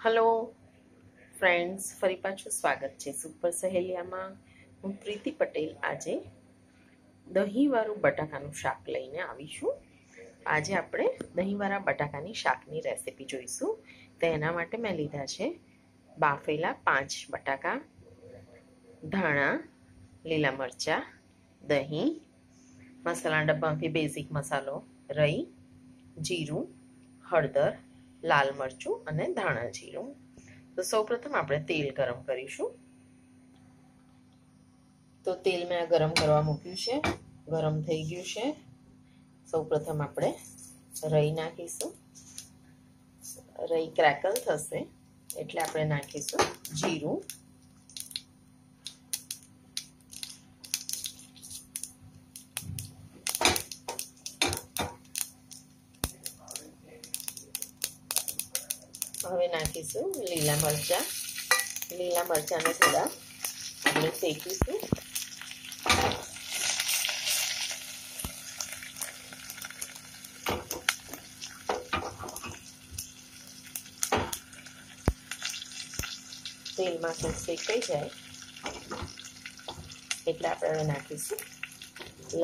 Hello friends, ફરી પાછું સ્વાગત છે સુપર સહેલિયામાં. હું પ્રીતિ પટેલ આજે દહીંવાળું બટાકાનું શાક લઈને આવી છું. આજે આપણે દહીંવાળા બટાકાની શાકની રેસીપી જોઈશું. તો એના માટે મેં લીધા છે બાફેલા 5 બટાકા, ધાણા, લીલા મરચાં, દહીં, મસાલા ડબ્બામાંથી બેઝિક મસાલો, રઈ, જીરું, હળદર, લાલ મરચું અને ધાણા જીરું. તો સૌપ્રથમ આપણે તેલ ગરમ કરીશું. તો તેલ મેં ગરમ કરવા મૂક્યું છે, ગરમ થઈ ગયું છે. સૌપ્રથમ આપણે રઈ નાખીશું. રઈ ક્રેકલ થશે એટલે આપણે નાખીશું જીરું, હવે નાખીશું લીલા મરચાં. લીલા મરચાંને થોડા આપણે શેકીશું. તેલમાં શેકાઈ જાય એટલે આપણે હવે નાખીશું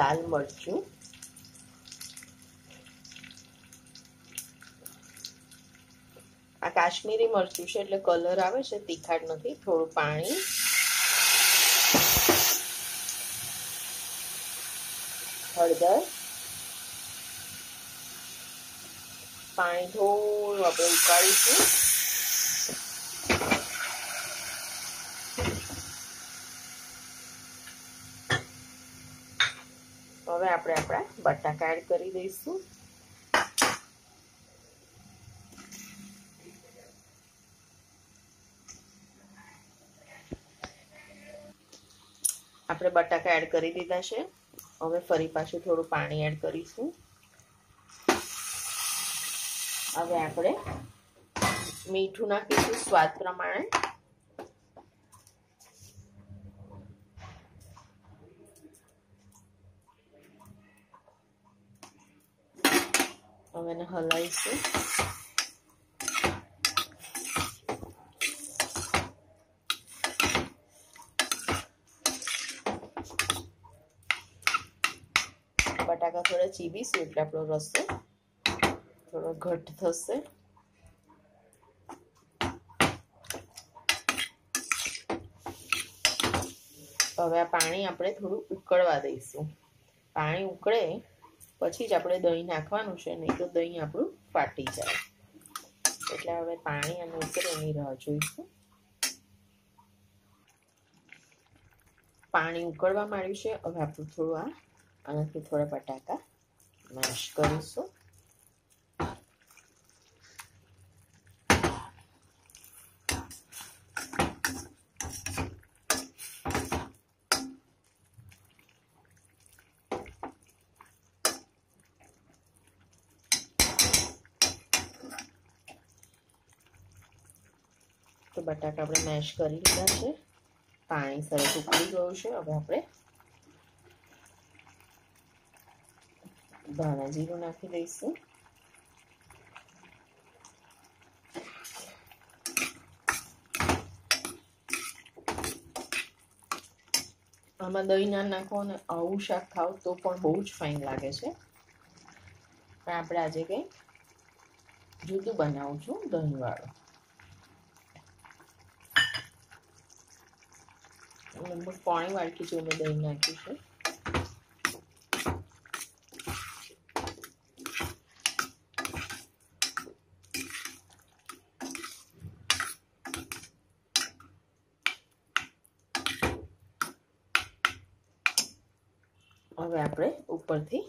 લાલ મરચું, આ કાશ્મીરી મરચું છે એટલે કલર આવે છે, તીખાટ નથી. થોડું પાણી, હળદર, પાણી થોડું આપણે ઉકાળીશું. હવે આપણે આપણા બટાકા એડ કરી દઈશું. આપણે બટાકા એડ કરી દીધા છે. હવે ફરી પાછું થોડું પાણી એડ કરીશું. હવે આપણે મીઠું નાખીશું સ્વાદ પ્રમાણે. હવે એને હલાવીશું. બટાકા થોડા ચીબીશું એટલે આપણો રસો થોડો ઘટ થશે. હવે આ પાણી આપણે થોડું ઉકળવા દઈશું. પાણી ઉકળે પછી જ આપણે દહીં નાખવાનું છે, નહીં તો દહીં આપણું ફાટી જાય. એટલે હવે પાણી અને ઉકળે એની રાહ જોઈશું. પાણી ઉકળવા માંડ્યું છે. હવે આપણું થોડું આનાથી થોડા બટાકા મેશ કરીશું. તો બટાકા આપણે મેશ કરી લીધા છે. પાણી સરસ ઉકળી ગયું છે. હવે આપણે ધાણા જીરું નાખી દઈશું. આમાં દહીં ના નાખો અને આવું શાક ખાવ તો પણ બહુ જ ફાઇન લાગે છે. પણ આપણે આજે કંઈ જુદું બનાવું છું, દહીંવાળું. લગભગ પોણી વાટકી જેવું મેં દહીં નાખ્યું છે. હવે આપણે ઉપરથી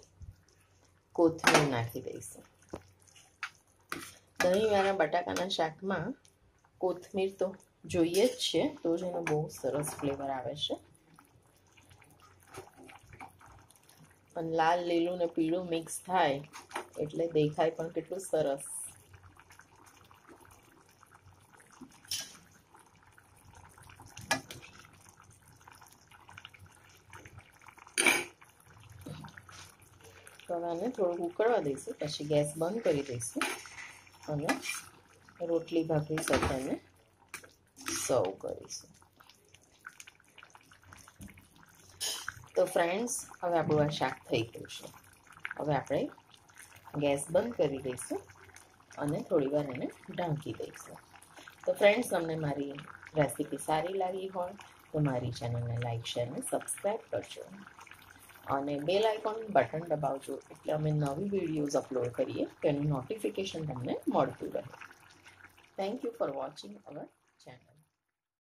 કોથમીર નાખી દઈશું. દહીંવાળા બટાકાના શાકમાં કોથમીર તો જોઈએ જ છે, તો જ એનો બહુ સરસ ફ્લેવર આવે છે. અને લાલ, લીલું ને પીળું મિક્સ થાય એટલે દેખાય પણ કેટલું સરસ. તો આને થોડુંક ઉકળવા દઈશું, પછી ગેસ બંધ કરી દઈશું અને રોટલી ભાખરી સાથે એને સર્વ કરીશું. તો ફ્રેન્ડ્સ, હવે આપણું આ શાક થઈ ગયું છે. હવે આપણે ગેસ બંધ કરી દઈશું અને થોડી વાર એને ઢાંકી દઈશું. તો ફ્રેન્ડ્સ, તમને મારી રેસીપી સારી લાગી હોય તો મારી ચેનલને લાઈક, શેર અને સબસ્ક્રાઈબ કરજો અને બેલ આઇકોન બટન દબાવજો, એટલે અમે નવી વિડીયોઝ અપલોડ કરીએ તો એનું નોટિફિકેશન તમને મળતું રહે. Thank you for watching our channel.